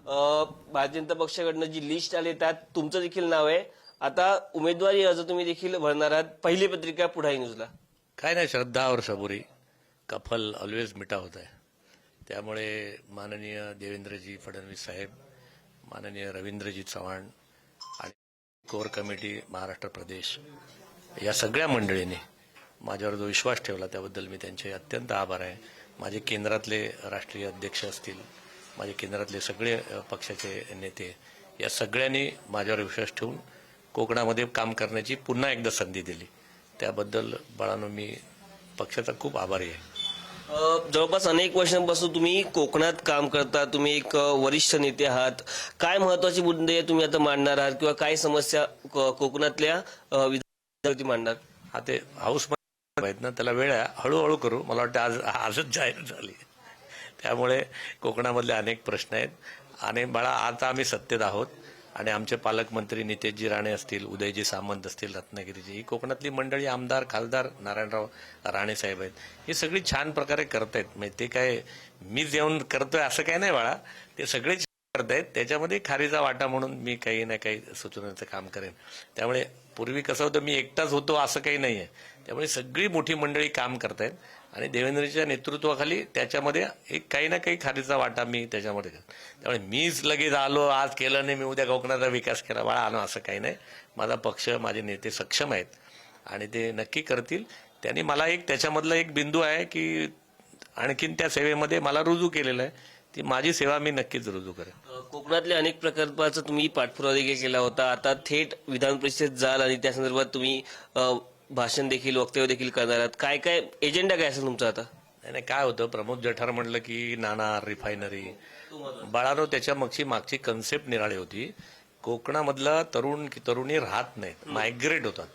भारतीय जनता पक्षाकडनं जी list आली त्यात तुमचं देखील नाव आहे. आता उमेदवारी अर्ज तुम्ही देखील भरणार आहात. पहिली पत्रिका पुढारी न्यूजला. काय नाही, श्रद्धा और सबुरी का फल ऑलवेज मिठा होता है. त्यामुळे माननीय देवेंद्रजी फडणवीस साहेब, माननीय रवींद्रजी चव्हाण आणि कोर कमिटी महाराष्ट्र प्रदेश या सगळ्या मंडळींनी माझ्यावर जो विश्वास ठेवला त्याबद्दल मी त्यांचे अत्यंत आभार आहे. माझे केंद्रातले राष्ट्रीय अध्यक्ष असतील, माझे केंद्रातले सगळे पक्षाचे नेते, या सगळ्यांनी माझ्यावर विश्वास ठेवून कोकणामध्ये काम करण्याची पुन्हा एकदा संधी दिली. त्याबद्दल बाळांनो मी पक्षाचा खूप आभारी आहे. जवळपास अनेक वर्षांपासून तुम्ही कोकणात काम करता. तुम्ही एक वरिष्ठ नेते आहात. काय महत्वाचे मुद्दे तुम्ही आता मांडणार आहात किंवा काय समस्या कोकणातल्या विधानसभेवरती मांडणार? हा ते हाऊस आहेत ना, त्याला वेळ आहे, हळूहळू करू. मला वाटतं आजच जाहीर झाली. त्यामुळे कोकणामधले अनेक प्रश्न आहेत. आणि बाळा, आता आम्ही सत्तेत आहोत आणि आमचे पालकमंत्री नितेशजी राणे असतील, उदयजी सामंत असतील रत्नागिरीची, ही कोकणातली मंडळी, आमदार खासदार नारायणराव राणे साहेब आहेत, हे सगळी छान प्रकारे करतायत. म्हणजे ते काय मीच येऊन करतोय असं काय नाही बाळा, ते सगळे करतायत. त्याच्यामध्ये खारीचा वाटा म्हणून मी काही ना काही सुचवण्याचं काम करेन. त्यामुळे पूर्वी कसं होतं, मी एकटाच होतो असं काही नाही आहे. त्यामुळे सगळी मोठी मंडळी काम करतायत आणि देवेंद्रजीच्या नेतृत्वाखाली त्याच्यामध्ये एक काही ना काही खारीचा वाटा मी त्याच्यामध्ये करतो. त्यामुळे मीच लगेच आलो, आज केलं नाही, मी उद्या कोकणाचा विकास केला बाळा, आलो असं काही नाही. माझा पक्ष, माझे नेते सक्षम आहेत आणि ते नक्की करतील. त्यांनी मला एक त्याच्यामधला एक बिंदू आहे की आणखीन त्या सेवेमध्ये मला रुजू केलेलं आहे. ती माझी सेवा मी नक्कीच रुजू करेन. कोकणातल्या अनेक प्रकल्पाचा तुम्ही पाठपुरावा देखील केला होता. आता थेट विधान परिषदेत जाल आणि त्या संदर्भात तुम्ही भाषण देखील, वक्तव्य देखील करणार आहात. काय काय एजेंडा काय असेल तुमचा आता? नाही, काय होतं, प्रमोद जठार म्हणलं की नाणार रिफायनरी, बाळानो त्याच्या मागची कन्सेप्ट निराळी होती. कोकणामधला तरुणी राहत नाहीत, मायग्रेट होतात,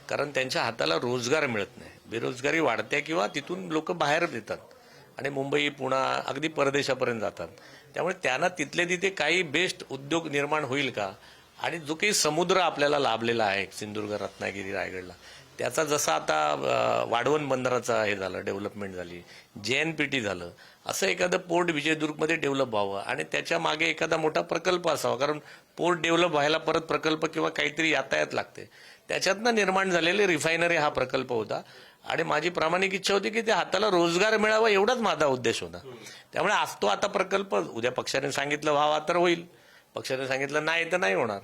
कारण त्यांच्या हाताला रोजगार मिळत नाही. बेरोजगारी वाढते किंवा तिथून लोक बाहेर येतात आणि मुंबई, पुणे, अगदी परदेशापर्यंत जातात. त्यामुळे त्यांना तिथले तिथे काही बेस्ट उद्योग निर्माण होईल का? आणि जो काही समुद्र आपल्याला लाभलेला आहे सिंधुदुर्ग, रत्नागिरी, रायगडला, त्याचा जसा आता वाढवण बंदराचा हे झालं, डेव्हलपमेंट झाली, JNPT झालं, असं एखादं पोर्ट विजयदुर्गमध्ये डेव्हलप व्हावं आणि त्याच्या मागे एखादा मोठा प्रकल्प असावा. कारण पोर्ट डेव्हलप व्हायला परत प्रकल्प किंवा काहीतरी यातायात लागते. त्याच्यातनं निर्माण झालेले रिफायनरी हा प्रकल्प होता आणि माझी प्रामाणिक इच्छा होती की त्या हाताला रोजगार मिळावा, एवढाच माझा उद्देश होता. त्यामुळे आज तो आता प्रकल्प उद्या पक्षाने सांगितलं व्हावा तर होईल, पक्षाने सांगितलं नाही तर नाही होणार,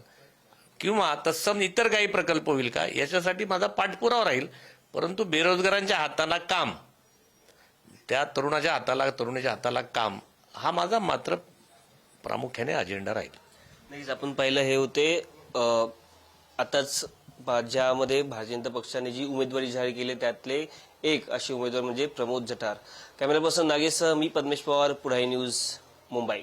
किंवा तत्सम इतर काही प्रकल्प होईल का, याच्यासाठी माझा पाठपुरावा राहील. परंतु बेरोजगारांच्या हाताला काम, त्या तरुणाच्या हाताला काम, हा माझा मात्र प्रामुख्याने अजेंडा राहील. नाही, आपण पाहिलं हे होते आताच ज्यामध्ये भारतीय जनता पक्षाने जी उमेदवारी जाहीर केली त्यातले एक असे उमेदवार म्हणजे प्रमोद जठार. कॅमेरा पर्सन नागेशसह मी पद्मेश पवार, पुढारी न्यूज, मुंबई.